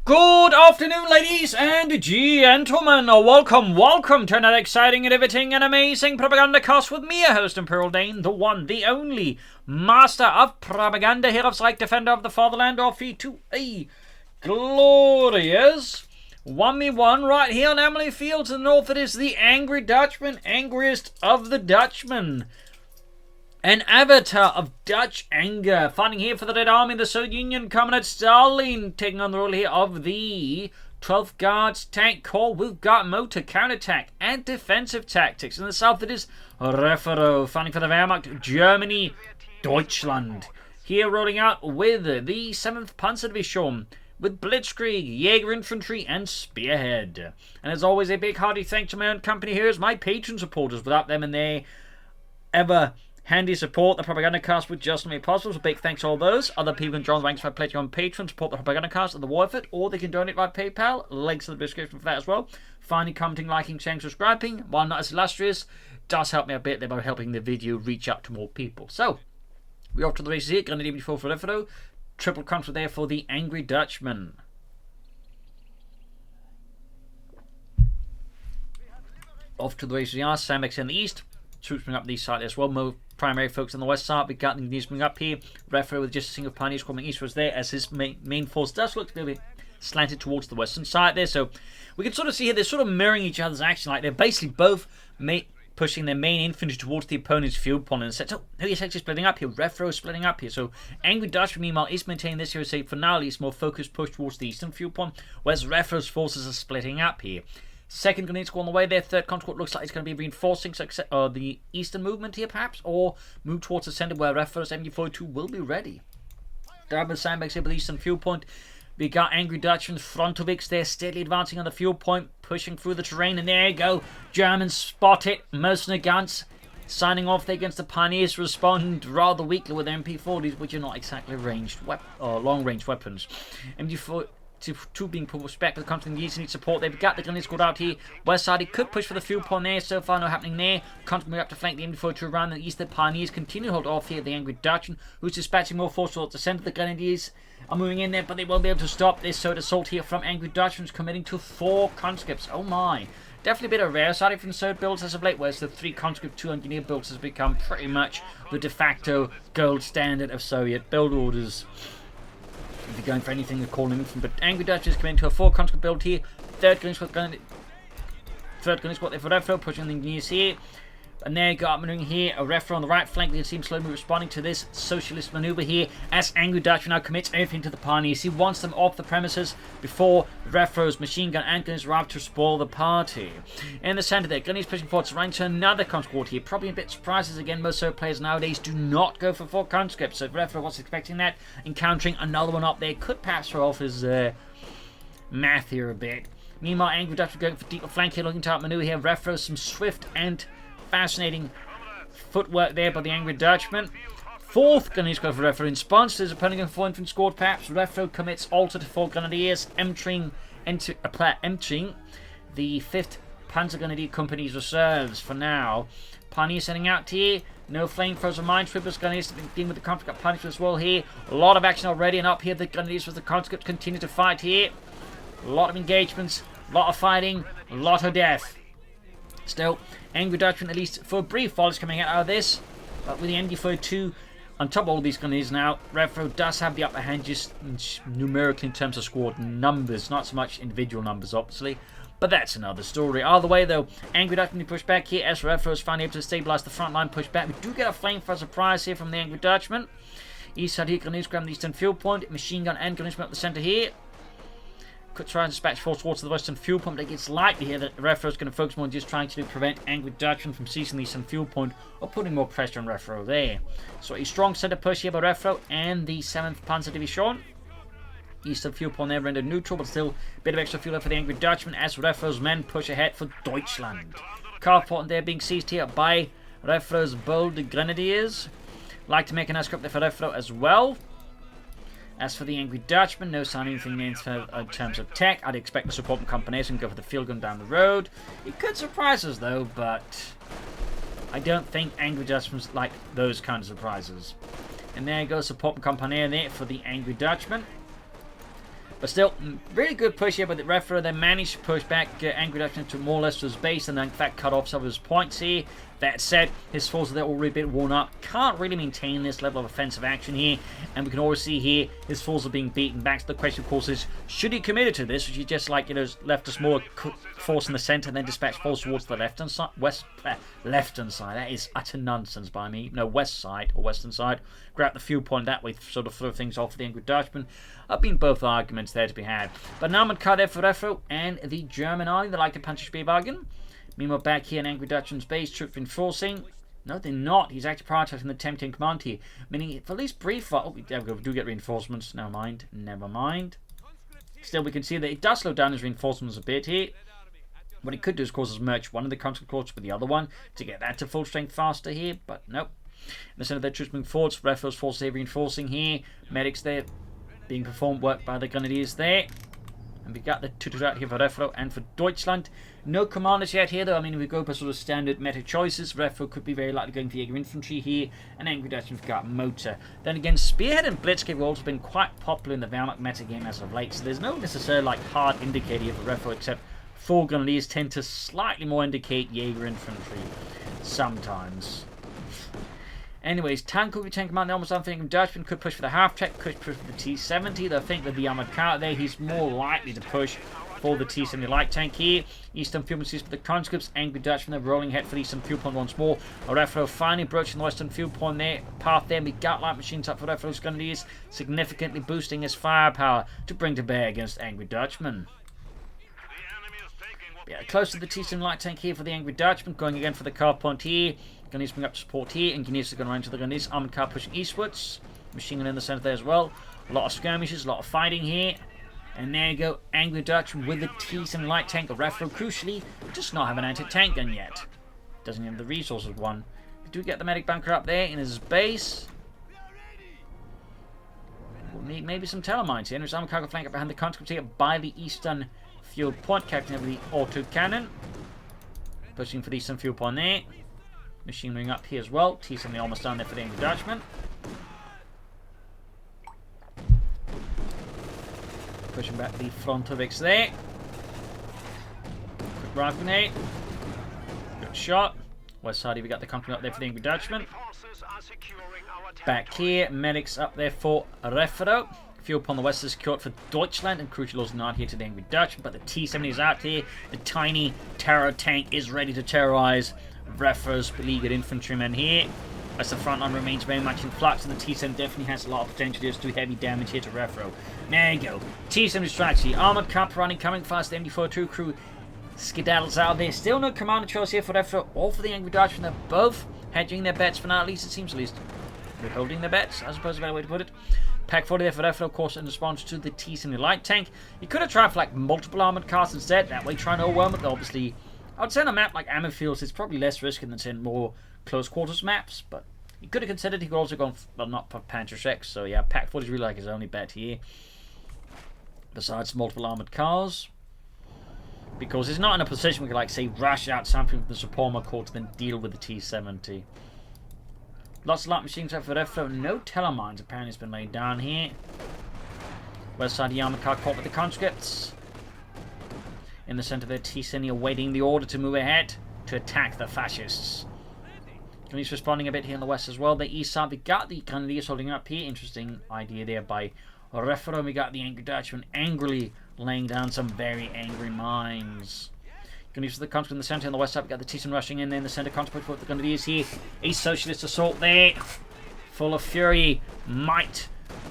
Good afternoon, ladies and gentlemen. Welcome to another exciting, innovating, and amazing Propagandacast with me, your host, Imperial Dane, the one, the only master of propaganda, here of Psych, defender of the fatherland, off to a glorious 1v1 right here on Amilly Fields. In the north, it is the Angry Dutchman, angriest of the Dutchmen. An avatar of Dutch anger, fighting here for the Red Army, the Soviet Union, Comrade Stalin, taking on the role here of the 12th Guards Tank Corps with Guard Motor, counterattack, and defensive tactics. In the south, it is Refero, fighting for the Wehrmacht, Germany, Deutschland. Here rolling out with the 7th Panzerdivision, with Blitzkrieg, Jaeger Infantry, and Spearhead. And as always, a big hearty thanks to my own company here as my patron supporters. Without them and their ever handy support, the Propagandacast would just not be possible, so big thanks to all those. Other people can join the ranks by pledging on Patreon, support the Propagandacast and the war effort, or they can donate by PayPal. Links in the description for that as well. Finally, commenting, liking, sharing, subscribing, while not as illustrious, does help me a bit there by helping the video reach out to more people. So, we're off to the races here. Grenadier before for Refero. Triple contra there for the Angry Dutchman. Off to the races we are. Sandbags in the east. Troops bring up the east side as well. More primary focus on the west side. We got the Indians bring up here. Refero with just a single pioneer coming eastwards there, as his main force does look to be a bit slanted towards the western side there. So we can sort of see here they're sort of mirroring each other's action. Like they're basically both pushing their main infantry towards the opponent's field point. And so who is actually splitting up here? Refero is splitting up here. So Angry Dutchman, meanwhile, is maintaining this here as a for now at least more focused push towards the eastern field point, whereas Refero's forces are splitting up here. Second grenade squad on the way there. Third conscript looks like it's going to be reinforcing the eastern movement here, perhaps, or move towards the center where Refero's MG42 will be ready. Double sandbags here with the eastern fuel point. We got Angry Dutchman's Frontovics there, steadily advancing on the fuel point, pushing through the terrain, and there you go. Germans spot it. Mercenary guns signing off there against the Pioneers, respond rather weakly with MP40s, which are not exactly long-range weapons. MG42 being pushed back with the country needs support. They've got the grenade squad out here. West side, he could push for the fuel point there. So far, no happening there. Country move up to flank the MD42 around the east. The Pioneers continue to hold off here. The Angry Dutchman, who's dispatching more force towards the center. The Grenadiers are moving in there, but they won't be able to stop this. So the assault here from Angry Dutchman's committing to 4 conscripts. Oh my. Definitely a bit of rare siding from the Soviet builds as of late, whereas the 3 conscript, 2 engineer builds has become pretty much the de facto gold standard of Soviet build orders. If you're going for anything, they're calling them. But Angry Dutch is coming to a 4 conscript build here. Third gunning squad there for Refero, pushing the engineers here. And there you go, maneuvering here. A Refero on the right flank. They seem slowly responding to this socialist maneuver here as Angry Dutch now commits everything to the Pioneers. He wants them off the premises before Refero's machine gun and guns arrive to spoil the party. In the center there, Gunny's pushing forward to to another conscript here. Probably a bit surprised as again, most Soviet players nowadays do not go for 4 conscripts. So Refero was expecting that. Encountering another one up there could perhaps throw off his math here a bit. Meanwhile, Angry Dutch going for deeper flank here, looking to outmaneuver here. Refero, some swift and fascinating footwork there by the Angry Dutchman. 4th Grenadier squad for Refero in response to his opponent going for 4 infantry squad. Perhaps Refero commits alter to 4 Grenadiers, entering the 5th Panzer Grenadier Company's reserves for now. Pioneers setting out here. No flamethrowers or minesweepers. Grenadiers dealing with the conscript Pioneers as well here. A lot of action already, and up here the Grenadiers with the conscript continue to fight here. A lot of engagements, a lot of fighting, a lot of death. Still, Angry Dutchman, at least for a brief while, is coming out of this. But with the MD42 on top of all these grenades now, Refero does have the upper hand just numerically in terms of squad numbers. Not so much individual numbers, obviously. But that's another story. Either way, though, Angry Dutchman pushed back here as Refero is finally able to stabilize the front line, push back. We do get a flamethrower surprise here from the Angry Dutchman. East side here, grenades grab the eastern field point. Machine gun and grenades up the center here. Could try and dispatch force towards the western fuel point, but it's likely here that Refero is going to focus more on just trying to prevent Angry Dutchman from seizing the eastern fuel point or putting more pressure on Refero there. So a strong center push here by Refero and the 7th Panzerdivision. Eastern fuel point there rendered neutral, but still a bit of extra fuel for the Angry Dutchman as Refero's men push ahead for Deutschland. Carport there being seized here by Refero's bold Grenadiers. Like to make a nice script there for Refero as well. As for the Angry Dutchman, no sign of anything in terms of tech. I'd expect the support combination to go for the field gun down the road. It could surprise us though, but I don't think Angry Dutchman's like those kind of surprises. And there goes support company there for the Angry Dutchman. But still, really good push here by the Refero. They managed to push back Angry Dutchman to more or less to his base and then in fact cut off some of his points here. That said, his forces are already a bit worn up. Can't really maintain this level of offensive action here. And we can always see here his forces are being beaten back. So the question, of course, is should he commit to this? Or should he just, like, left a smaller force in the center and then dispatch force towards the left-hand side? Left-hand side. That is utter nonsense by me. No, west side or western side. Grab the fuel point that way, sort of throw things off the Angry Dutchman. I've been both arguments there to be had. But now I'm going to cut there for Refero and the German army. They like to punch a spear bargain. Meanwhile, back here in Angry Dutchman's base, troops reinforcing. No, they're not. He's actually prioritizing the tempting command here. Meaning, for at least brief... Oh, there we go. We do get reinforcements. Never mind. Never mind. Still, we can see that it does slow down his reinforcements a bit here. What he could do is, of course, is merge one of the conscript corps with the other one to get that to full strength faster here. But nope. In the center of their troops moving forwards. Refero's forces here reinforcing here. Medics there being performed work by the grenadiers there. And we got the tutors out here for Refero and for Deutschland. No commanders yet here, though. I mean, if we go by sort of standard meta choices, Refero could be very likely going for Jaeger Infantry here, and Angry Dutchman's got Motor. Then again, Spearhead and Blitzkrieg have also been quite popular in the Wehrmacht metagame as of late, so there's no necessarily like hard indicator here for Refero, except 4 Grenadiers tend to slightly more indicate Jaeger Infantry sometimes. Anyways, tank could be tank command. Almost thinking Dutchman could push for the half track, could push for the T-70. Though I think with the armored car there, he's more likely to push for the T-70 light tank here. Eastern fuel points for the conscripts. Angry Dutchman, they're rolling ahead for the eastern fuel point once more. Refero finally broaching the western fuel point there. Path there. We got light machines up for Refero's grenadiers, significantly boosting his firepower to bring to bear against Angry Dutchman. Yeah, close to the T-70 light tank here for the Angry Dutchman, going again for the car point here. Grenadiers bring up to support here. Engineers are going around to the Grenadiers. Armored car pushing eastwards. Machine gun in the center there as well. A lot of skirmishes, a lot of fighting here. And there you go, Angry Dutchman with the T-70 light tank. Refero, crucially, does not have an anti-tank gun yet. Doesn't have the resources of one. We do get the medic bunker up there in his base. We'll need maybe some telemines here. His armored car flank up behind the conscripts here by the eastern fuel point, capturing over the auto cannon. Pushing for the eastern fuel point there. Machine ring up here as well. T-70 almost down there for the Angry Dutchman. Pushing back the Frontovix there. Quick rifle grenade. Good shot. West side, we got the company up there for the Angry Dutchman. Back here, medics up there for Refero. Fuel upon the west is secured for Deutschland, and crucial also not here to the Angry Dutchman, but the T-70 is out here. The tiny terror tank is ready to terrorize Refero's beleaguered infantrymen here. As the front line remains very much in flux, and the T-70 definitely has a lot of potential to do heavy damage here to Refero. There you go. T-70 strategy. Armored cup running, coming fast. The MD-42 crew skedaddles out there. Still no commander choice here for Refero or for the Angry Dutchman. They're both hedging their bets for now, at least it seems, at least. Withholding their bets, I suppose is a better way to put it. Pack 40 there for Refero, of course, in response to the T-70 light tank. He could have tried for like multiple armored cars instead, that way trying to overwhelm it. Obviously, I would say on a map like Amilly Fields, it's probably less risky than in more close quarters maps, but he could have considered. He could also gone, well, not for Panzerschrecks, so yeah, Pack 40 is really like his only bet here. Besides multiple armored cars, because he's not in a position where he can, like, say, rush out something from the support corps to then deal with the T-70. Lots of light machines out for Refero. No telemines apparently has been laid down here. West side of the armored car caught with the conscripts. In the center of their T-70 awaiting the order to move ahead to attack the fascists. He's responding a bit here in the west as well. The east side, we got the Grenadiers holding up here. Interesting idea there by Refero. We got the Angry Dutchman angrily laying down some very angry mines. Grenadiers for the conscript in the center. On the west side, we got the T-70 rushing in there in the center. Conscript with the Grenadiers here. A socialist assault there. Full of fury, might,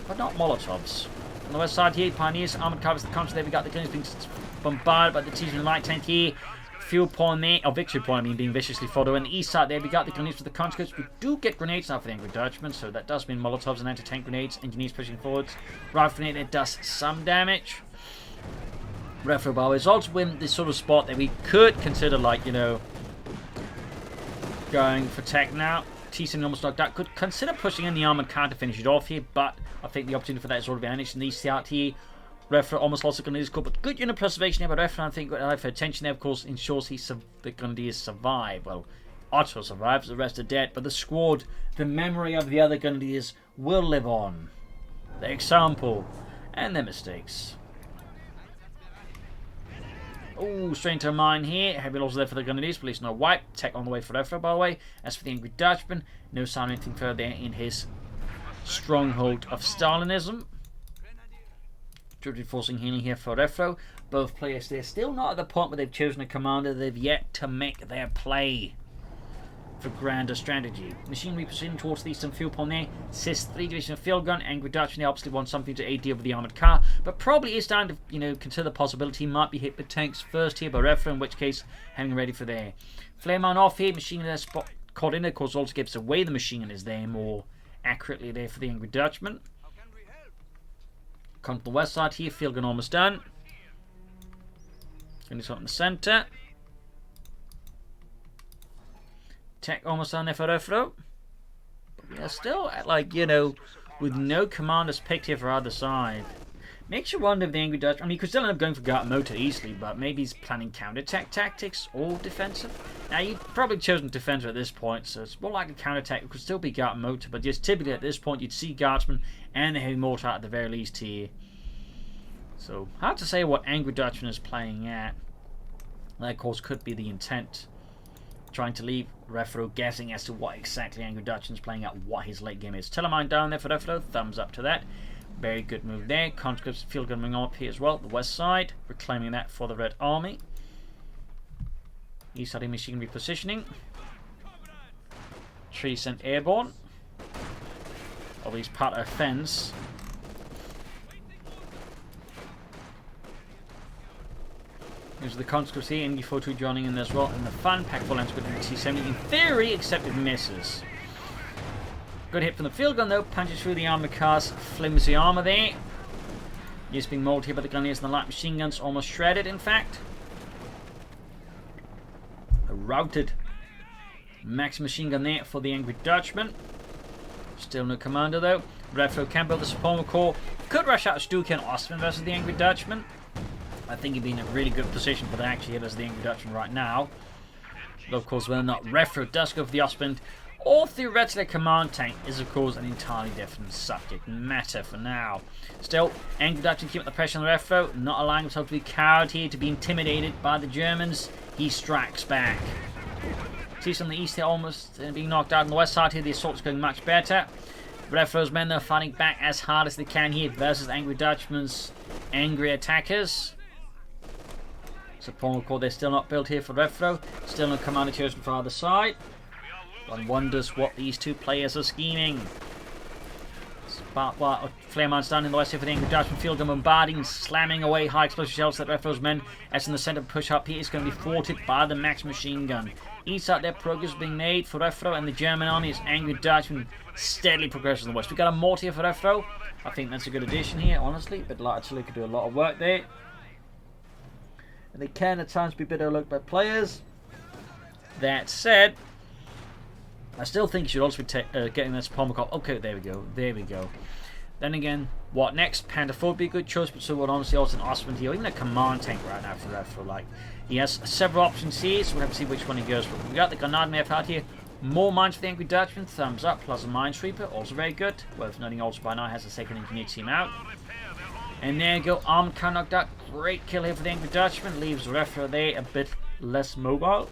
but not Molotovs. On the west side here, Pioneers, armored cars, the conscript there. We got the Grenadiers being bombarded by the T-70 light tank here. Fuel point there, or victory point, I mean, being viciously fought over. On the east side there, we got the grenades for the conscripts. We do get grenades now for the Angry Dutchman, so that does mean Molotovs and anti-tank grenades. Engineers pushing forwards. Rifle grenade there does some damage. Refero is also in this sort of spot that we could consider, like, you know, going for tech now. T-70 almost knocked out. Could consider pushing in the armored car to finish it off here, but I think the opportunity for that is already vanished. And the east out here. Refero almost lost the Grenadiers core, but good unit preservation here by Refero. I think for attention there, of course, ensures the Grenadiers survive. Well, Otto survives, the rest are dead, but the squad, the memory of the other Grenadiers will live on. Their example and their mistakes Ooh, straight into a mine here. Heavy losses there for the Grenadiers, but at least no wipe. Tech on the way for Refero, by the way. As for the Angry Dutchman, no sign of anything further in his stronghold of Stalinism. Reinforcing healing here for Refero. Both players, they're still not at the point where they've chosen a commander. They've yet to make their play for grander strategy. Machinery positioned towards the eastern field pond there. Cis 3 division of field gun. Angry Dutchman obviously wants something to aid over the armoured car, but probably is time to, consider the possibility he might be hit with tanks first here by Refero, in which case having ready for there. Flare mine off here. Machine gun spot caught in there, of course, also gives away the machine gun is there more accurately there for the Angry Dutchman. Come to the west side here. Field gun almost done. Finish up in the centre. Tech almost done there for Refero. But we are still at, with no commanders picked here for either side. Makes you wonder if the Angry Dutchman, he could still end up going for Guard Motor easily, but maybe he's planning counter-attack tactics or defensive. Now, you've probably chosen defensive at this point, so it's more like a counter-attack. It could still be Guard Motor, but just typically at this point, you'd see Guardsmen and the Heavy Mortar at the very least here. So, hard to say what Angry Dutchman is playing at. That, of course, could be the intent. Trying to leave Refero guessing as to what exactly Angry Dutchman's playing at, what his late game is. Telemine down there for Refero. Thumbs up to that. Very good move there. Conscripts field gunning up here as well. The west side. Reclaiming that for the Red Army. East side machine repositioning. Tree sent airborne. Or he's part of a fence. There's the conscripts here, ND42 joining in as well, and the fun pack full length with the T70 in theory, except it misses. Good hit from the field gun though, punches through the armor car's flimsy armor there. He's being mauled here by the Grenadiers and the light machine guns, almost shredded in fact. A routed max machine gun there for the Angry Dutchman. Still no commander though. Refero can build the support core. Could rush out Stuka and Ostman versus the Angry Dutchman. I think he'd be in a really good position for the actually hit as the Angry Dutchman right now. Though of course whether or not Refero does go for the Ostman or theoretically a command tank is of course an entirely different subject matter for now. Still, Angry Dutchman keeping the pressure on Refero, not allowing himself to be cowed here, to be intimidated by the Germans. He strikes back. Sees on the east here almost being knocked out. On the west side here the assault's going much better. Refero's men though fighting back as hard as they can here versus Angry Dutchman's angry attackers. Support core they're still not built here for Refero. Still no commander chosen for either side. One wonders what these two players are scheming. Flare mine standing in the west here for the Angry Dutchman. Field gun bombarding, slamming away high explosive shells at Refero's men. As in the centre push up here is going to be thwarted by the max machine gun. East side there progress being made for Refero and the German army as Angry Dutchman steadily progresses in the west. We've got a mortar here for Refero. I think that's a good addition here, honestly. But Italy could do a lot of work there. And they can at times be a bit overlooked by players. That said, I still think you should also be getting this Pomacop. Okay, there we go. There we go. Then again, what next? Panther 4 would be a good choice, but so would honestly also an Ostman here, even a command tank right now for Refero. Like, he has several options here, so we'll have to see which one he goes for. We got the Grenadier out here. More mines for the Angry Dutchman. Thumbs up. Plus a minesweeper, also very good. Worth noting also by now has a second engineer team out. And there you go. Armed car knocked out. Great kill here for the Angry Dutchman. Leaves Refero there a bit less mobile.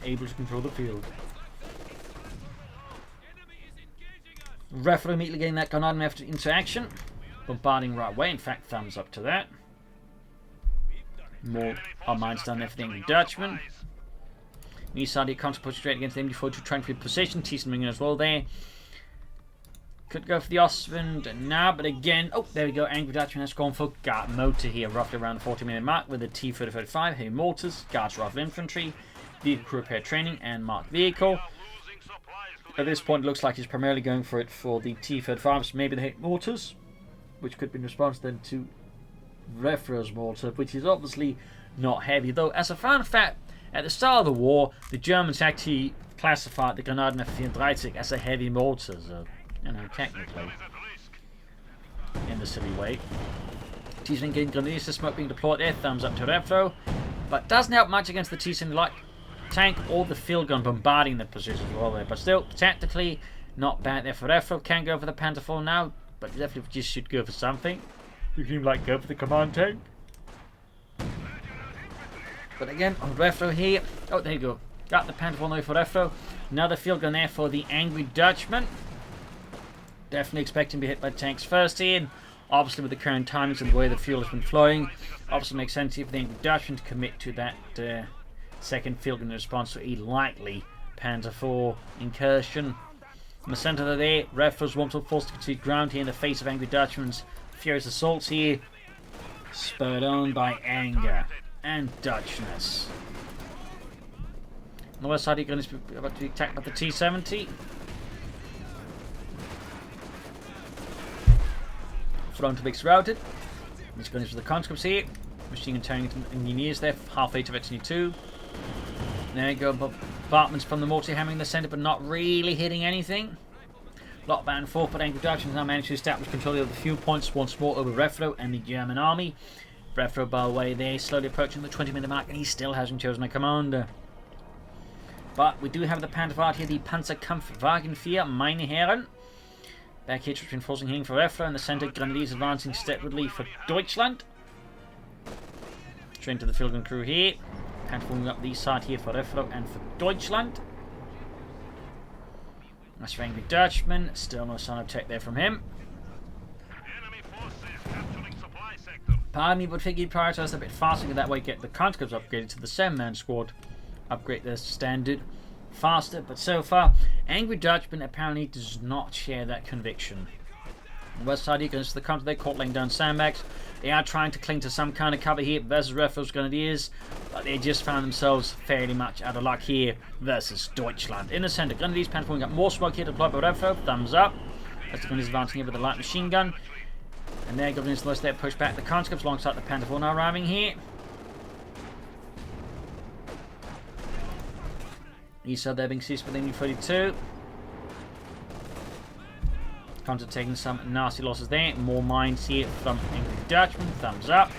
Able to control the field. Refero immediately getting that Grenadier after into action. Bombarding right away. In fact, thumbs up to that. More mines down there for the Angry Dutchman. East side here comes to push straight against the MD4 trying for position. T-Sminger as well there. Could go for the Ostman now, but again, oh, there we go. Angry Dutchman has gone for Guard Motor here, roughly around the 40-minute mark with the T-30-35, heavy mortars, Guards Rifle Infantry, vehicle crew repair training, and marked vehicle. At this point, it looks like he's primarily going for it for the T-35s, maybe the heavy mortars, which could be in response then to Refero's mortar, which is obviously not heavy. Though, as a fun fact, at the start of the war, the Germans actually classified the Grenadier 34 as a heavy mortar, so, you know, technically, in the silly way. T-Sling getting Grenadiers to smoke being deployed there, thumbs up to Refero, but doesn't help much against the T-Sling light tank or the field gun bombarding the positions as well there. But still, tactically, not bad there for Refero. Can go for the Panther 4 now, but definitely just should go for something. You can even like go for the command tank. But again, on Refero here. Oh, there you go. Got the Panther on the way for Refero. Another field gun there for the Angry Dutchman. Definitely expecting to be hit by tanks first here. And obviously, with the current timings and the way the fuel has been flowing, obviously makes sense here for the Angry Dutchman to commit to that second field gun in response to a likely Panzer IV incursion. In the centre there, Refero's once more forced to concede ground here in the face of Angry Dutchman's furious assaults here. Spurred on by anger and Dutchness. On the west side, you're going to be about to be attacked by the T-70. Front mix routed. He's going for the conscripts here. Machine gun turning engineers there, half 8 of XU2. There you go, bombardments from the mortar hammering the centre, but not really hitting anything. Lot back and forth, but Angry Dutchman now managed to establish control of the fuel points once more over Refero and the German army. Refero, by the way, there, slowly approaching the 20-minute mark, and he still hasn't chosen a commander. But we do have the Panzer here, the Panzerkampfwagen 4, meine Herren. Back here, reinforcing here for Refero in the centre, Grenadiers advancing steadily for Deutschland. Straight into the field gun crew here. Panzer forming up the side here for Refero and for Deutschland. That's for Angry Dutchman. Still no sign of tech there from him. Pardon me, but figured prioritise a bit faster, and that way get the conscripts upgraded to the 7-man squad. Upgrade their standard faster, but so far, Angry Dutchman apparently does not share that conviction. On the west side, against the counter, they're caught laying down sandbags. They are trying to cling to some kind of cover here versus Refero's Grenadiers, but they just found themselves fairly much out of luck here versus Deutschland. In the centre, Grenadiers Panther got more smoke here deployed by Refero. Thumbs up. As the Grenadiers advancing here with the light machine gun. And there, going into the west there, push back the conscripts alongside the Panther now arriving here. East side there being seized by the MU-42. Counter taking some nasty losses there. More mines here from Angry Dutchman. Thumbs up.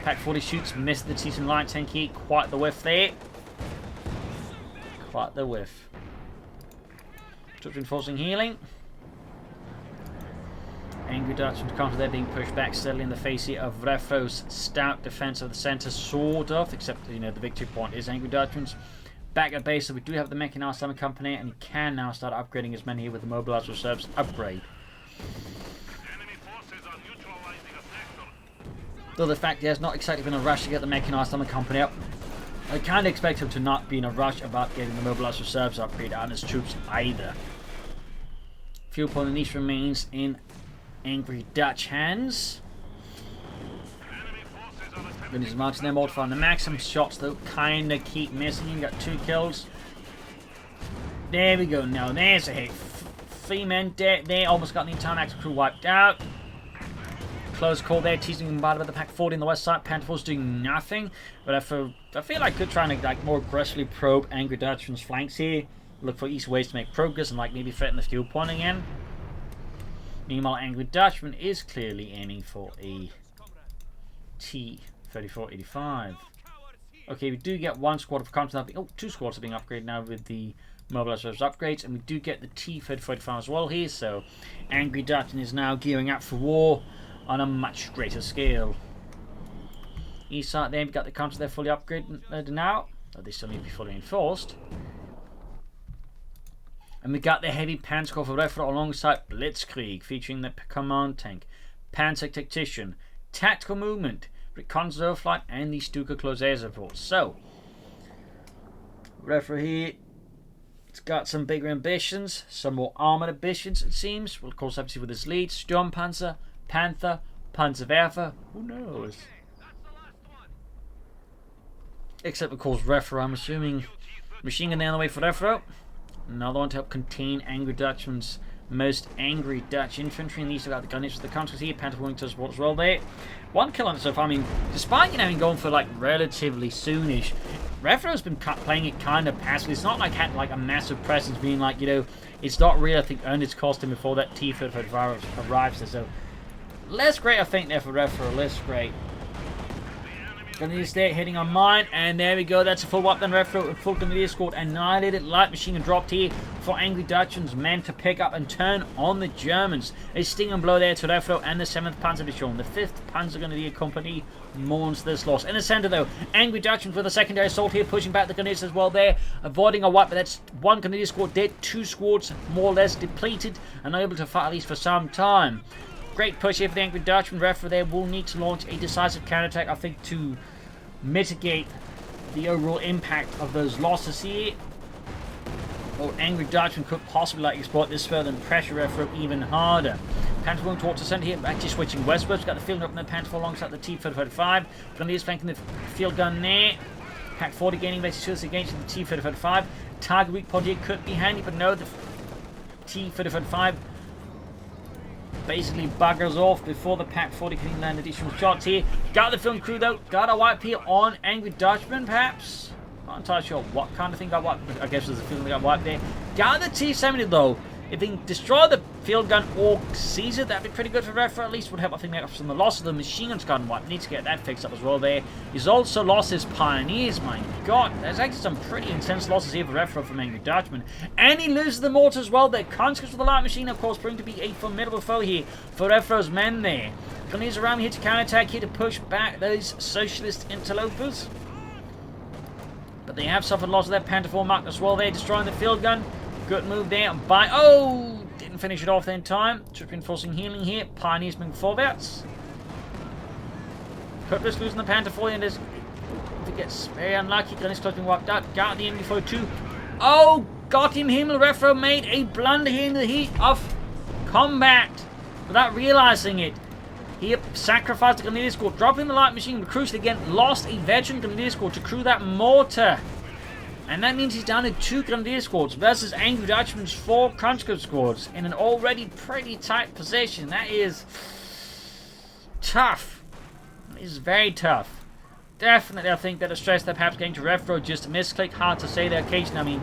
Pack 40 shoots. Missed the T-7 light tank here. Quite the whiff there. Quite the whiff. Troops reinforcing healing. Angry Dutchman counter there being pushed back steadily in the face here of Refero's stout defense of the centre, sort of. Except, you know, the victory point is Angry Dutchman's. Back at base, so we do have the Mechanized Army Company, and you can now start upgrading his men here with the Mobilised Reserves upgrade. Though the fact there's not exactly been a rush to get the Mechanized Army Company up, I can't expect him to not be in a rush about getting the Mobilised Reserves upgrade on his troops either. Fuel point in the east remains in Angry Dutch hands. He's marching them all to find the maximum shots, though kind of keep missing. You got 2 kills. There we go. Now there's a hit. 3 men dead. They almost got the entire Axis crew wiped out. Close call there. Teasing bombarded by the Pack 40 on the west side. Panther's doing nothing. But I feel like they're trying to more aggressively probe Angry Dutchman's flanks here. Look for easy ways to make progress and maybe threaten the fuel point again. Meanwhile, Angry Dutchman is clearly aiming for a T-3485. Okay, we do get 1 squad of content. Oh, 2 squads are being upgraded now with the Mobilised Reserves upgrades, and we do get the T-3485 as well here. So, Angry Dutchman is now gearing up for war on a much greater scale. East side there, we've got the counter there fully upgraded now. Oh, they still need to be fully enforced. And we got the heavy Panzer for Refero alongside Blitzkrieg, featuring the command tank, Panzer Tactician, Tactical Movement, Reconnaissance Flight, and the Stuka Close Air Support. So, Refero here, it's got some bigger ambitions, some more armoured ambitions, it seems. Well, of course, obviously with his lead, Sturmpanzer, Panther, Panzerwerfer, who knows? Except, of course, Refero, I'm assuming. Machine gun there on the way for Refero. Another one to help contain Angry Dutchman's most angry Dutch infantry, and these are the gunners for the counters here. Panther willing to support as well there. 1 kill on it so far. I mean, despite having gone for relatively soonish, Refero's been playing it kind of passively. It's not had a massive presence, being it's not really, I think, earned its cost him before that T-35 arrives there. So less great, I think, there for Refero. Less great. Grenadiers there hitting on mine, and there we go. That's a full wipe then. Refero, full Grenadier squad annihilated. Light machine gun dropped here for Angry Dutchman's men to pick up and turn on the Germans. A stinging blow there to Refero and the 7th Panzer Division. The 5th Panzer Grenadier Company mourns this loss. In the centre though, Angry Dutchman's with a secondary assault here, pushing back the Grenadiers as well there, avoiding a wipe, but that's 1 Grenadier squad dead, 2 squads more or less depleted, and able to fight at least for some time. Great push here for the Angry Dutchman. Refero there will need to launch a decisive counterattack, I think, to mitigate the overall impact of those losses here. Or Angry Dutchman could possibly exploit this further and pressure Refero even harder. Panther moving towards the centre here, actually switching westwards. We've got the field up in the Panther alongside the T-35. Grenadiers flanking the field gun there. Pack 40 gaining versus against the T-35. Target weak point here could be handy, but no, the T-35 basically buggers off before the Pack 40 can land additional shots here. Got the film crew though, got a wipe here on Angry Dutchman perhaps. Not entirely sure what kind of thing got wiped, I guess there's a feeling they got wiped there. Got the T-70 though. If they can destroy the field gun or seize it, that'd be pretty good for Refero. At least would help, I think, make up from the loss of the machine gun's gotten wiped. Needs to get that fixed up as well there. He's also lost his pioneers, my god. There's actually some pretty intense losses here for Refero from Angry Dutchman. And he loses the mortar as well. The conscripts with the light machine, of course, proving to be a formidable foe here for Refero's men there. Grenadiers around here to counterattack here to push back those socialist interlopers. But they have suffered loss of their Panther 4 mark as well there, destroying the field gun. Good move there by... Oh! Didn't finish it off in time. Trip reinforcing healing here. Pioneers moving forwards. Purpose losing the Panther 4 and if it gets very unlucky, Grenadiers close being wiped out. Got the enemy 4-2. Oh! Got him! Himmel. Refero made a blunder here in the heat of combat without realizing it. He sacrificed the Grenadier squad, dropping the light machine, but crucially again, lost a veteran Grenadier squad to crew that mortar. And that means he's down to 2 Grenadier squads versus Angry Dutchman's 4 conscript squads in an already pretty tight position. That is tough. It is very tough. Definitely, I think that a stress that perhaps getting to Refero just a misclick. Hard to say the occasion. I mean,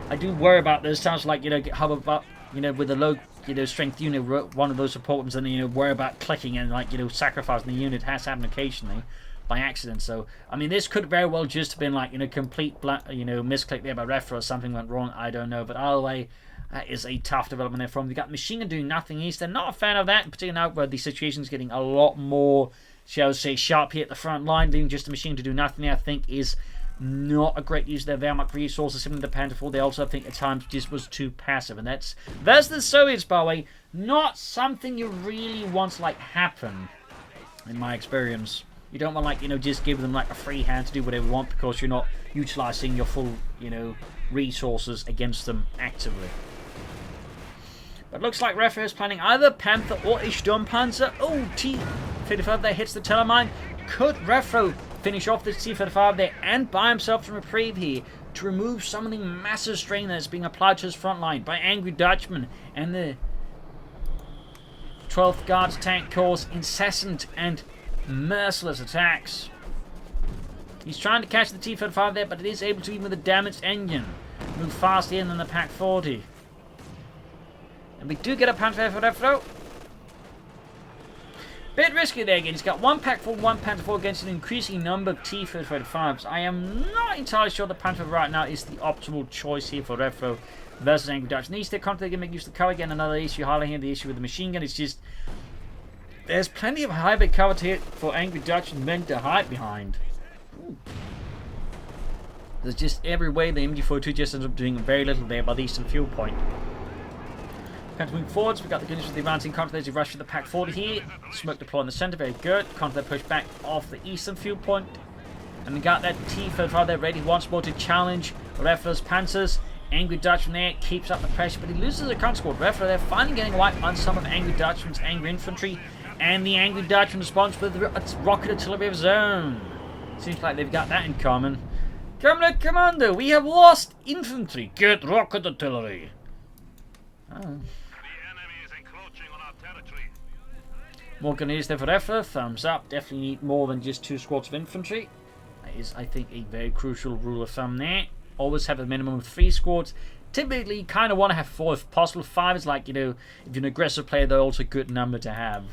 I do worry about this. Sounds like, how about, with a low, strength unit, one of those support ones, and, worry about clicking and, sacrificing the unit has happened occasionally. By accident. So I mean, this could very well just have been complete misclick there by Refero. Something went wrong, I don't know, but either way, that is a tough development there from. We got machine gun doing nothing east. They're not a fan of that, in particular now where the situation's getting a lot more, shall we say, sharp here at the front line. Leaving just a machine to do nothing there, I think, is not a great use of their Wehrmacht resources. Similar to the Panther 4, they also, I think, at times just was too passive, and that's the Soviets, by the way, not something you really want to happen, in my experience. You don't want just give them a free hand to do whatever you want because you're not utilizing your full, resources against them actively. But it looks like Refero is planning either Panther or a Sturmpanzer. Oh, T-35 there hits the Telemine. Could Refero finish off this T-35 there and buy himself some reprieve here to remove some of the massive strain that is being applied to his front line by Angry Dutchman and the 12th Guards Tank Corps' incessant and merciless attacks. He's trying to catch the T-35 there, but it is able to, even with a damaged engine, move faster in than the Pack 40. And we do get a Panther for Refero. Bit risky there again. He's got 1 Pack 4, 1 Panther 4 against an increasing number of T-35s. I am not entirely sure the Panther right now is the optimal choice here for Refero versus Angry Dutchman. Needs to constantly can make use of the cover again. Another issue highlighting here, the issue with the machine gun. It's just there's plenty of high cover here for Angry Dutchman men to hide behind. Ooh. There's just every way the MG42 just ends up doing very little there by the eastern fuel point. Panther moving forwards, we've got the goodness with the advancing counter. There's a rush for the Pack 40 here. Smoke deploy in the centre, very good. Counter push back off the eastern fuel point. And we got that T-35 there ready once more to challenge Refero's Panthers. Angry Dutchman there keeps up the pressure, but he loses the counter squad. Refero there finally getting a wipe on some of Angry Dutchman's angry infantry. And the Angry Dutchman responds with rocket artillery of his own. Seems like they've got that in common. Comrade Commander, we have lost infantry. Get rocket artillery. Oh. The enemy is encroaching on our territory. More grenadiers there for Refero. Thumbs up. Definitely need more than just 2 squads of infantry. That is, I think, a very crucial rule of thumb there. Always have a minimum of 3 squads. Typically, you kind of want to have 4 if possible. 5 is if you're an aggressive player, they're also a good number to have.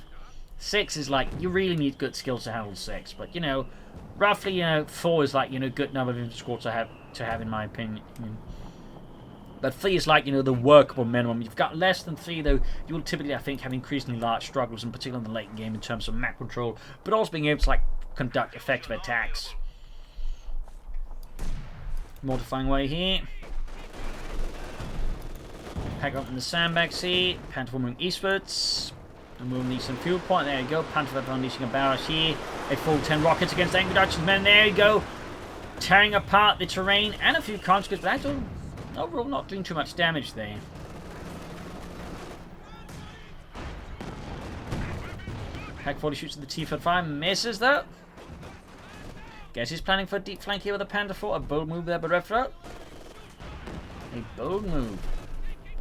6 is like, you really need good skills to handle 6, but you know, roughly, you know, 4 is like, you know, good number of infantry squads to have in my opinion. But 3 is like, you know, the workable minimum. You've got less than 3 though, you will typically, I think, have increasingly large struggles, in particular in the late game in terms of map control, but also being able to like conduct effective attacks. Mortifying way here. Pack up in the sandbags here. Panther moving eastwards. And moving eastern fuel point. There you go. Panther unleashing a barrage here. A full 10 rockets against the Angry Dutchman's men. There you go. Tearing apart the terrain and a few conscripts, but actually overall not doing too much damage there. Pack 40 shoots at the T-45. Misses though. Guess he's planning for a deep flank here with a Panther 4. A bold move there by Refero. A bold move.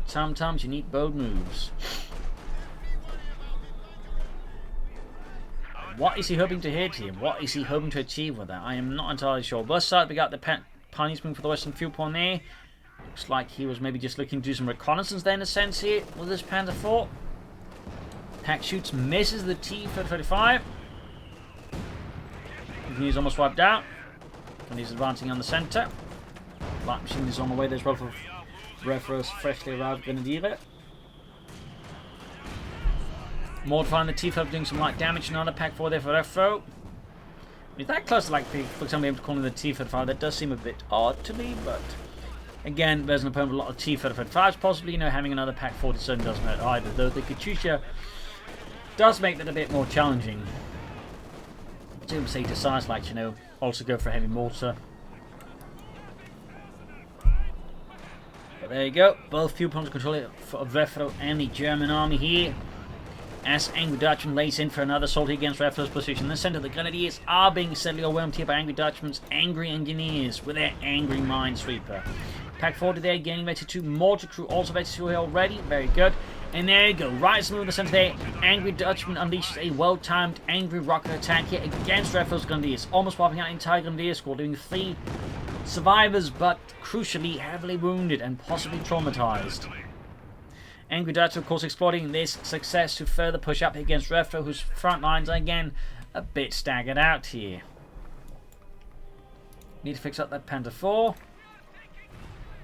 Sometimes you need bold moves. What is he hoping to hit here? What is he hoping to achieve with that? I am not entirely sure. West side, we got the Pioneers moving for the western fuel point there. Looks like he was maybe just looking to do some reconnaissance there in a sense here with this Panther 4. Pack shoots, misses the T-35. He's almost wiped out. And he's advancing on the centre. Light machine is on the way there as well for Refero's freshly arrived Grenadier. Mortifying the T-35, doing some light damage. Another pack 4 there for Refero. Is that close to like, for example, able to call him the T-35? That does seem a bit odd to me, but again, there's an opponent with a lot of T-35s. Possibly, you know, having another pack 47 doesn't hurt either, though the Katyusha does make that a bit more challenging. Particularly say decides, like, you know, also go for heavy mortar. But there you go, both fuel points control for Refero and the German army here. As Angry Dutchman lays in for another assault against Refero's position. In the centre, the Grenadiers are being steadily overwhelmed here by Angry Dutchman's angry engineers with their angry minesweeper. Pack 40 there, gaining ready to mortar crew, also ready to already. Very good. And there you go, right in the centre there. Angry Dutchman unleashes a well-timed angry rocket attack here against Refero's Grenadiers, almost wiping out the entire Grenadier squad, leaving 3 survivors, but crucially heavily wounded and possibly traumatized. Angry Dutchman, of course, exploiting this success to further push up against Refero, whose front lines are again a bit staggered out here. Need to fix up that Panther 4.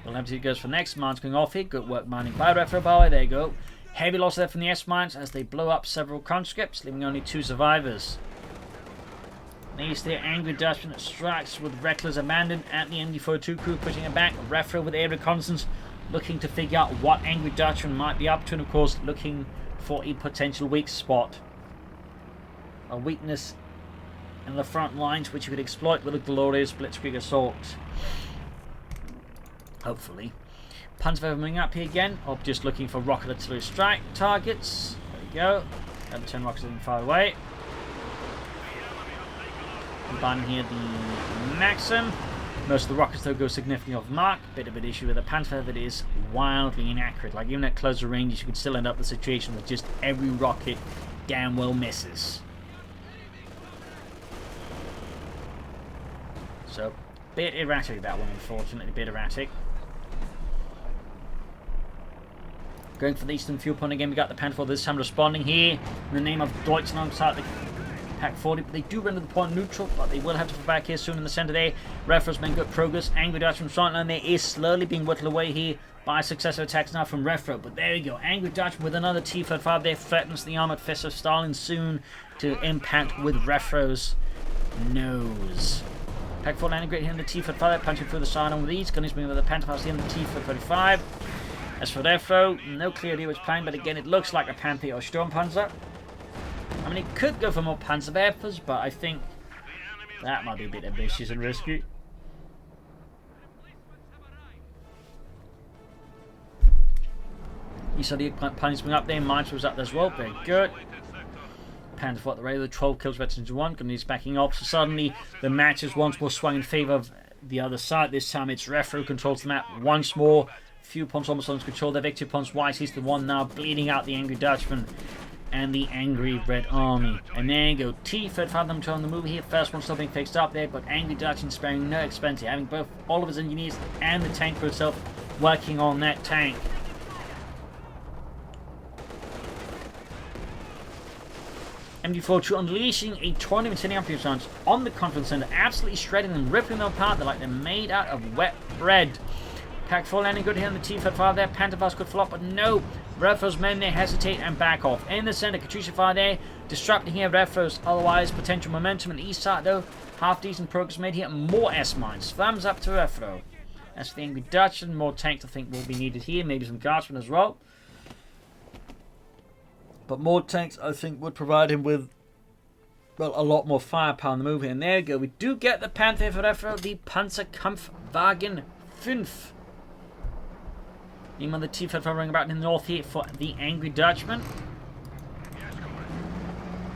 Well, empty goes for next. Mines going off here. Good work mining by Refero, by the way. There you go. Heavy loss there from the S-mines as they blow up several conscripts, leaving only 2 survivors. Next there, Angry Dutchman strikes with reckless abandon at the MD-42 crew, pushing it back. Refero with air reconnaissance, looking to figure out what Angry Dutchman might be up to, and of course looking for a potential weak spot. A weakness in the front lines which you could exploit with a glorious Blitzkrieg assault. Hopefully. Panzer moving up here again, or just looking for rocket artillery strike targets. There we go. Another 10 rockets looking far away. Combining here the Maxim. Most of the rockets though go significantly off mark. Bit of an issue with the Panther that is wildly inaccurate. Like even at closer ranges you could still end up with a situation with just every rocket damn well misses. So, bit erratic that one, unfortunately, bit erratic. Going for the eastern fuel point again, we got the Panther this time responding here in the name of Dutchman alongside the Pack 40, but they do render the point neutral, but they will have to fall back here soon in the centre there. Refero's made good progress. Angry Dutchman's front line there is slowly being whittled away here by successive attacks now from Refero, but there you go. Angry Dutchman with another T-35 there threatens the armoured fist of Stalin soon to impact with Refero's nose. Pack 4 landing great here in the T-35, punching through the side on with these. Gunners moving with the Panther House here in the T-35. As for Refero, no clear idea which plane, but again it looks like a Panther or Sturmpanzer. I mean, it could go for more Panzerwerfers, but I think that might be a bit ambitious and risky. You saw the planes coming up there, Mines was up there as well, very good. Panther fought the radio, the 12 kills, veterans 1, Gunners backing off, so suddenly the match is once more swung in favour of the other side. This time it's Refero who controls the map once more. Few points almost on control, their victory points wise, he's the one now bleeding out the Angry Dutchman and the angry Red Army. And there you go, T-35 them on the move here. First one still being fixed up there, but Angry Dutchman sparing no expense here, having both all of his engineers and the tank for itself working on that tank. MD42 unleashing a tornado of incendiary rounds on the conference center, absolutely shredding them, ripping them apart. They're like they're made out of wet bread. Pack 4 landing good here on the T-35 there. Pantherfires could flop, but no. Refero's men there hesitate and back off. In the center, Katyusha fire there, disrupting here Refero's otherwise potential momentum. On the east side though, half decent progress made here. More S-mines. Thumbs up to Refero. As for the Angry Dutchman, more tanks I think will be needed here. Maybe some guardsmen as well. But more tanks I think would provide him with, well, a lot more firepower on the move here. And there we go. We do get the Panther for Refero, the Panzerkampfwagen 5. Meanwhile, the T-35 running about in the north here for the Angry Dutchman.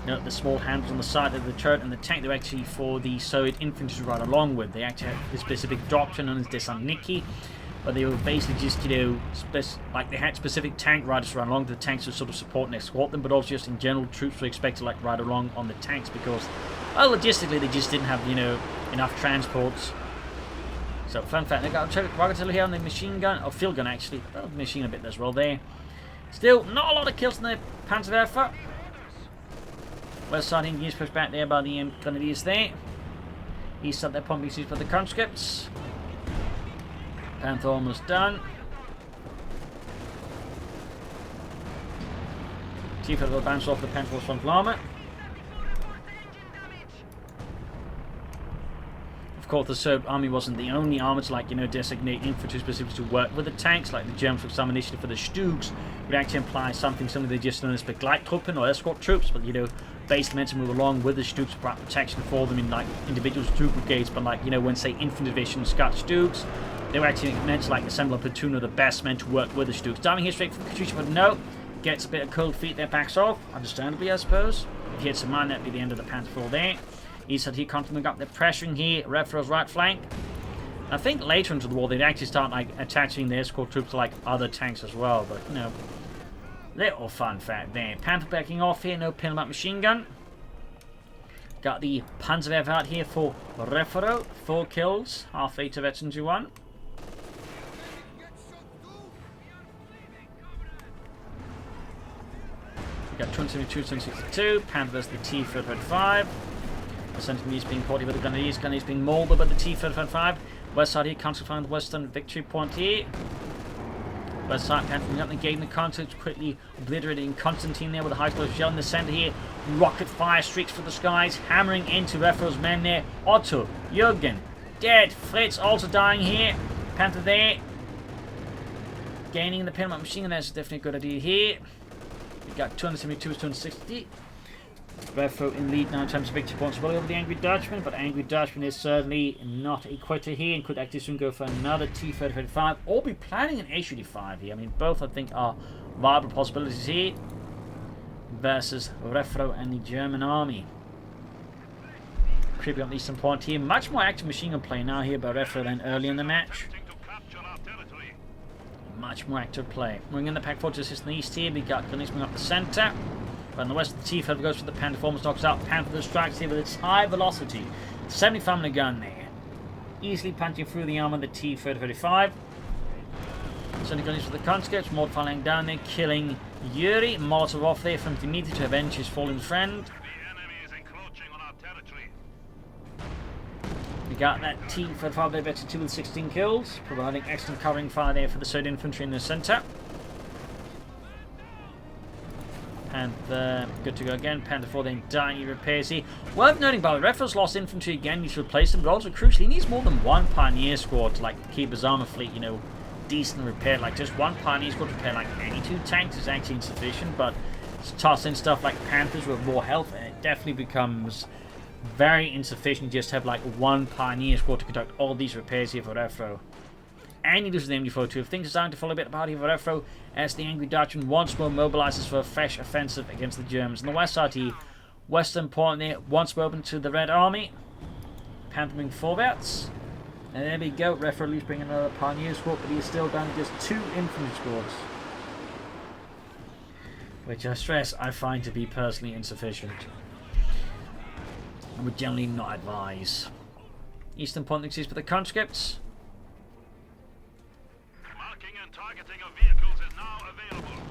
Note the small handles on the side of the turret and the tank they're actually for the Soviet infantry to ride along with. They actually have this specific doctrine known as Desantniki, but they were basically just, you know, like they had specific tank riders to ride along to the tanks to sort of support and escort them, but also just in general, troops were expected to like ride along on the tanks because, well, logistically they just didn't have, you know, enough transports. So, fun fact, they got a rocket artillery here on the machine gun, or field gun actually, well, machine a bit as well there. Still, not a lot of kills in the Panzerwerfer. West side Indians pushed back there by the Grenadiers there. East side they're pumping seats for the conscripts. Panther almost done. T-35 will bounce off the Panther's frontal armor. Of course, the Serb army wasn't the only army to, like, you know, designate infantry specifically to work with the tanks. Like the Germans took some initiative for the Stugs, would actually imply something they just known as Begleittruppen or escort troops, but, you know, basically meant to move along with the Stugs to provide protection for them in like individual troop brigades. But, like, you know, when say infantry division Scott Stugs, they were actually meant to like assemble a platoon of the best men to work with the Stugs. Diving here straight for the Katyusha, but no, gets a bit of cold feet there, backs off, understandably I suppose. If he hits a mine, that'd be the end of the Panther 4 there. East side here continuing up, they're pressuring here, Refero's right flank. I think later into the war they'd actually start like attaching the escort troops to like other tanks as well, but you know, little fun fact there. Panther backing off here, no pin up machine gun. Got the Panzerwerfer out here for Refero, 4 kills, half 8 of veterans who won. We got 272, 262, Panther versus the T-35. Presenting these being caught here with the Grenadiers being mauled by the T-35. West side here, Council find the western victory point here. West side Panther up, negating the contact, quickly obliterating Constantine there with a high explosive shell in the center here. Rocket fire streaks for the skies, hammering into Refero's men there. Otto, Jürgen, dead. Fritz also dying here. Panther there. Gaining the pin machine gun, that's definitely a good idea here. We got 272, 260. Refero in lead 9 times victory points well over the Angry Dutchman, but Angry Dutchman is certainly not a quitter here and could actually soon go for another T-35 or be planning an H-35 here. I mean, both I think are viable possibilities here versus Refero and the German army. Creeping up the eastern point here. Much more active machine gun play now here by Refero than early in the match. Much more active play. Moving in the Pack 4 to assist in the east here. We got Grenadiers moving up the centre. But on the west, the T-35 goes for the Panther, almost knocks out Panther, strikes here with its high velocity. 75 minute gun there. Easily punching through the armor of the T-35. Sending guns for the conscripts, Mordfire laying down there, killing Yuri. Molotov off there from Dimitri to avenge his fallen friend. The enemy is encroaching on our territory. We got that T-35 there, better 2 with 16 kills, providing excellent covering fire there for the Soviet infantry in the centre. And good to go again. Panther 4 then dying repairs here. Worth noting, by the way, Refero's lost infantry again, needs to replace them, but also crucially, he needs more than one Pioneer squad to like keep his armor fleet, you know, decent repaired. Like just one Pioneer squad to repair like any 2 tanks is actually insufficient, but toss in stuff like Panthers with more health, and it definitely becomes very insufficient just to have like one Pioneer squad to conduct all these repairs here for Refero. And he loses the MD42. If things are starting to fall a bit apart here for Refero, as the Angry Dutchman once more mobilizes for a fresh offensive against the Germans. On the west side here, western point there, once more open to the Red Army. Panther moving forwards. And there we go, Refero at least bringing another Pioneer squad, but he is still down to just 2 infantry squads. Which I stress, I find to be personally insufficient. I would generally not advise. Eastern point exists for the conscripts. Marking and targeting of vehicles is now available.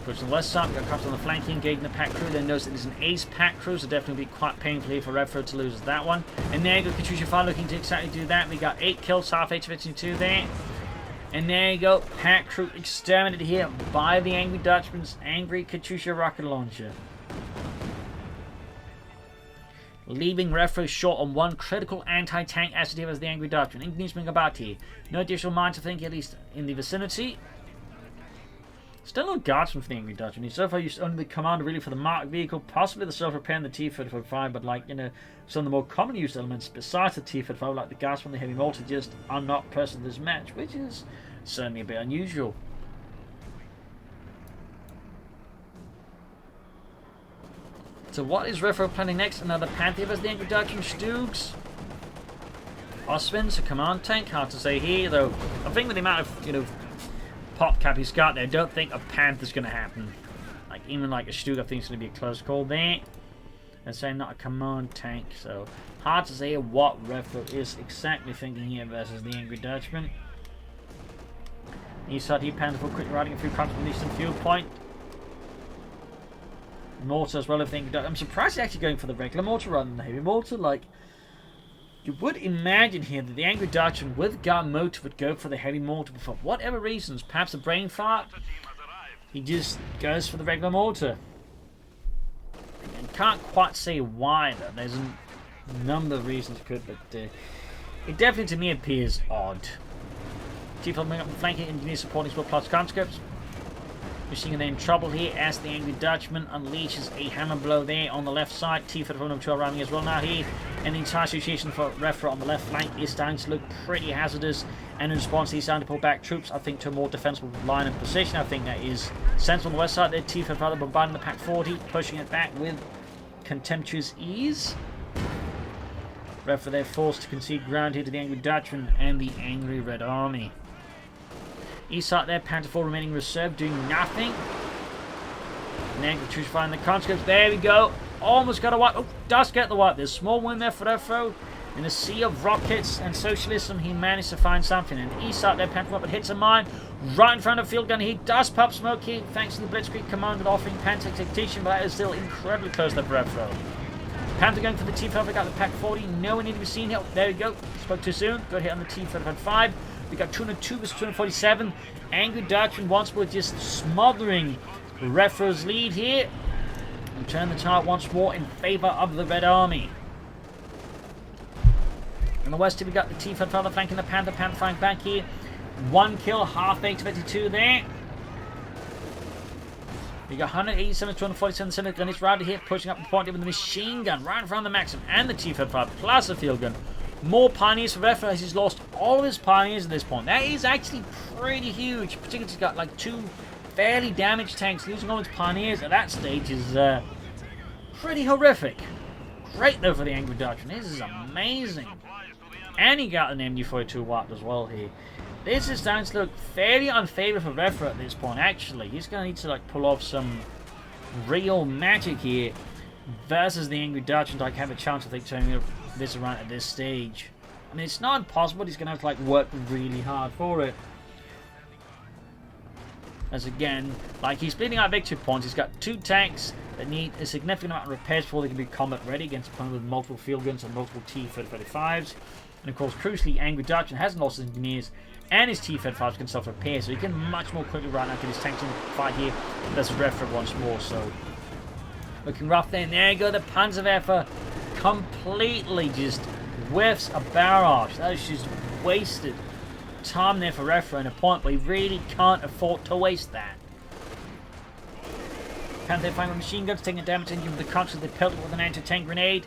Push on the west side, we've got cops on the flank, engaging the pack crew. Then notice that there's an ace pack crew, so definitely be quite painful here for Refero to lose that one. And there you go, Katusha Fire looking to exactly do that. We got 8 kills, half 8 to 52 there. And there you go, pack crew exterminated here by the Angry Dutchman's Angry Katusha rocket launcher. Leaving Refero short on 1 critical anti-tank asset here as the Angry Dutchman. Ignition about here. No additional mines, I think, at least in the vicinity. Still no guardsman for the Angry Dutchman. He's so far used only the commander really for the marked vehicle, possibly the self-repair and the T-35, but like, you know, some of the more commonly used elements besides the T-35, like the guardsman and the heavy mortar, just are not present in this match, which is certainly a bit unusual. So what is Refero planning next? Another Panther as the Angry Dutchman. Stoogs. Oswin's a command tank. Hard to say here, though. I think with the amount of, you know, pop cap he's got there, I don't think a Panther's going to happen. Like, even like a Stoog, I think it's going to be a close call there. And saying not a command tank, so hard to say what Refero is exactly thinking here versus the Angry Dutchman. East side, he Panther for quick riding a few cracks from the eastern field point. Mortar as well, I think. I'm surprised he's actually going for the regular mortar rather than the heavy mortar. Like, you would imagine here that the Angry Dutchman with guard motor would go for the heavy mortar, but for whatever reasons, perhaps a brain fart, he just goes for the regular mortar. And can't quite say why though. There's a number of reasons it could, but it definitely to me appears odd. T-Field bring up the flanking engineer supporting sport plus conscripts. Machine Gun in trouble here as the Angry Dutchman unleashes a hammer blow there on the left side. T-Field from number 12 rounding as well now here. And the entire situation for Refero on the left flank is starting to look pretty hazardous. And in response, he's starting to pull back troops, I think, to a more defensible line and position. I think that is sensible on the west side there. T-Field rather bombarding the Pack 40, pushing it back with contemptuous ease. Refero there forced to concede ground here to the Angry Dutchman and the Angry Red Army. East side there, Panther 4 remaining reserve, doing nothing. And then Katusha finding the conscripts. There we go. Almost got a wipe. Oh, does get the wipe. There's a small win there for Refero. In a sea of rockets and socialism, he managed to find something. And east side there, Panther up and hits a mine right in front of field gun. He does pop smoke here, thanks to the Blitzkrieg commander offering Panther execution, but that is still incredibly close there for Refero. Panther going for the T-35, got the Pack 40. No one need to be seen here. There we go. Spoke too soon. Good hit on the T-35. We got 202 versus 247. Angry Dutchman once more just smothering Refero's lead here. And turn the tide once more in favour of the Red Army. On the west here we got the T-35 flanking the Panther. Panther flank back here. 1 kill, half 8 to 52 there. We got 187 247 center gun. It's right here pushing up the point here with the machine gun right in front of the Maxim and the T-35 plus a field gun. More pioneers for Refero as he's lost all of his pioneers at this point. That is actually pretty huge. Particularly he's got like 2 fairly damaged tanks. Losing all his pioneers at that stage is pretty horrific. Great though for the Angry Dutchman. This is amazing. And he got an MD-42 wiped as well here. This is starting to look fairly unfavourable for Refero at this point actually. He's going to need to like pull off some real magic here versus the Angry Dutchman to like have a chance of like turning this around at this stage. I mean, it's not impossible, but he's going to have to like work really hard for it. As again, like he's bleeding out victory points. He's got 2 tanks that need a significant amount of repairs before they can be combat ready against opponents with multiple field guns and multiple T-35s. And of course, crucially, Angry Dutchman hasn't lost his engineers and his T-35s can self-repair, so he can much more quickly run out get his tanks in the fight here versus Refero once more. So looking rough there. And there you go, the Panzerwerfer completely just whiffs a barrage. That is just wasted time there for Refero in a point where he really can't afford to waste that. Panther finding machine guns, taking damage engine with the conscious, they pelted with an anti-tank grenade.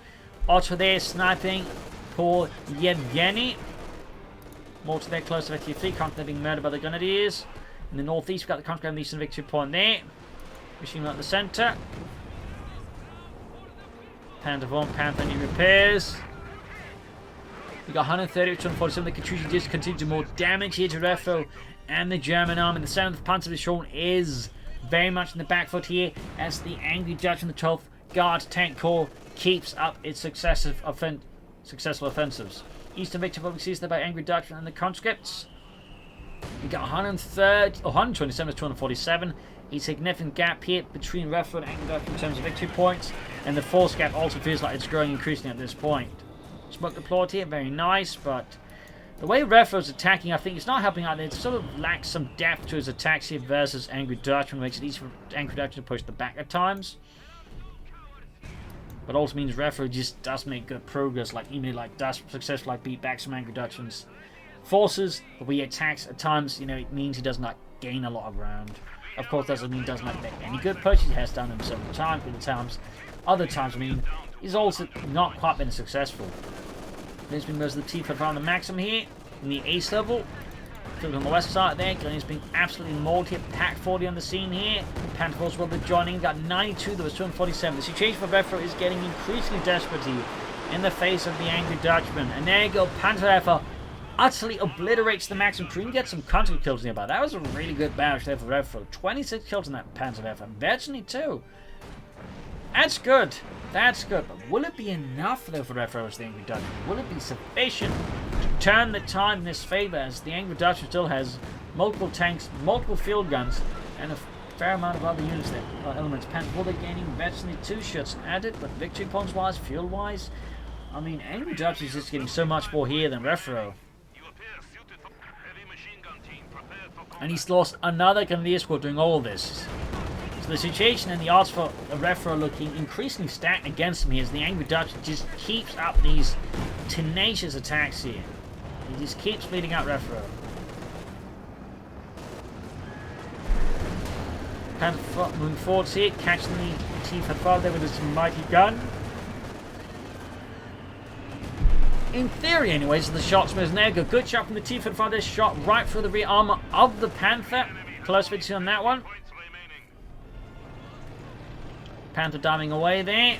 Otto there sniping poor Yevgeny. Mortar there close to victory 3, Contra being murdered by the Grenadiers. In the northeast, we've got the Contra on the eastern victory point there. Machine gun at the centre. Panther 1, Panther new repairs. We got 130 with 247. The Katusha just continue to do more damage here to Refero and the German army. The 7th Panzer Division is very much in the back foot here as the Angry Dutchman, the 12th Guard Tank Corps, keeps up its successful offensives. Eastern victory public seized there by Angry Dutchman and the conscripts. We got 127 with 247. a significant gap here between Refero and Angry Dutchman in terms of victory points, and the force gap also feels like it's growing increasingly at this point. Smoke deployed here, very nice, but the way Refero's attacking, I think, is not helping out. It sort of lacks some depth to his attacks here versus Angry Dutchman, makes it easy for Angry Dutchman to push the back at times. But also means Refero just does make good progress, like even like does successfully beat back some Angry Dutchman's forces, but when he attacks at times, it means he does not gain a lot of ground. Of course, doesn't mean he does not make any good pushes. He has done them several times, but other times, he's also not quite been successful. There's been most of the T-Fed around the maximum here in the ace level. Field on the west side there, Glennie's being absolutely mauled here. Pack 40 on the scene here. Panther Force will be joining. Got 92, there was 247. The situation for Refero is getting increasingly desperate here in the face of the Angry Dutchman. And there you go, Panther utterly obliterates the maximum crew and gets some counter kills nearby. That was a really good barrage there for Refero. 26 kills in that Panther and virtually 2. That's good. That's good. But will it be enough though for Refero as the Angry Dutchman? Will it be sufficient to turn the tide in his favor as the Angry Dutchman still has multiple tanks, multiple field guns, and a fair amount of other units there, elements. Panther they're gaining virtually 2 shots added, but victory points wise, fuel wise, Angry Dutchman is just getting so much more here than Refero. And he's lost another Grenadier squad doing all of this. So the situation and the odds for Refero looking increasingly stacked against him here as the Angry Dutchman just keeps up these tenacious attacks here. He just keeps bleeding out Refero. Panther moving forwards here, catching the T-55 there with his mighty gun. In theory, anyways, the shotsmiths there go. Good shot from the T-55 there, shot right through the rear armor of the Panther. Close victory on that one. Panther diving away there.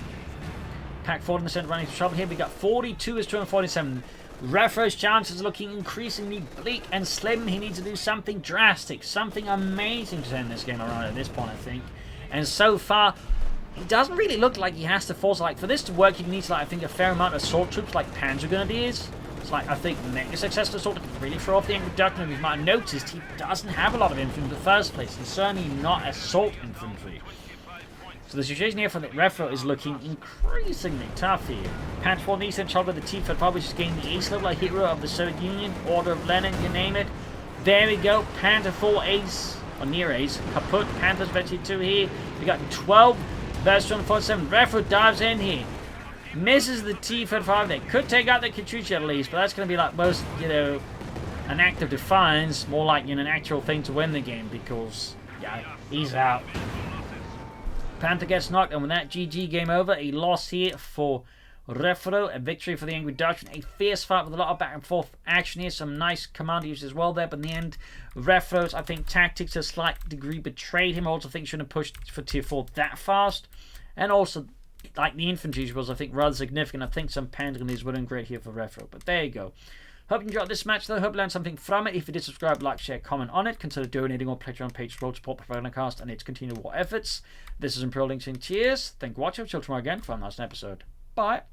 Pack 40 in the center running into trouble here. We got 42 is 247. Refero's chances looking increasingly bleak and slim. He needs to do something drastic, something amazing to turn this game around at this point, I think. And so far, it doesn't really look like he has to force, for this to work, he needs, I think, a fair amount of assault troops, like Panzer Grenadiers. It's I think, mega successful assault to really throw off the Angry Dutchman. You might have noticed he doesn't have a lot of infantry in the first place, and certainly not assault infantry. So the situation here for the Refero is looking increasingly tough here. Panther 4 Eastern Child with the T-Fed probably just gained the ace level, a hero of the Soviet Union, Order of Lenin, you name it. There we go, Panther 4 ace, or near ace, kaput, Panther's Betty 2 here. We got 12 versus 247. Refero dives in here. Misses the T-55 there. Could take out the Kachuchi at least, but that's going to be most, an act of defiance, more like an actual thing to win the game because, yeah, he's out. Panther gets knocked, and with that, GG, game over. A loss here for Refero, a victory for the Angry Dutchman. A fierce fight with a lot of back and forth action here. Some nice command use as well there, but in the end, Refero's, I think, tactics to a slight degree betrayed him. I also think he shouldn't have pushed for tier 4 that fast. And also, the infantry was, I think, rather significant. I think some Panther Grenadiers were doing great here for Refero, but there you go. Hope you enjoyed this match though. Hope you learned something from it. If you did, subscribe, like, share, comment on it. Consider donating or Patreon page to support Propagandacast and its continual war efforts. This is Imperial Links in Cheers. Thank you for watching. Till tomorrow again for a nice episode. Bye.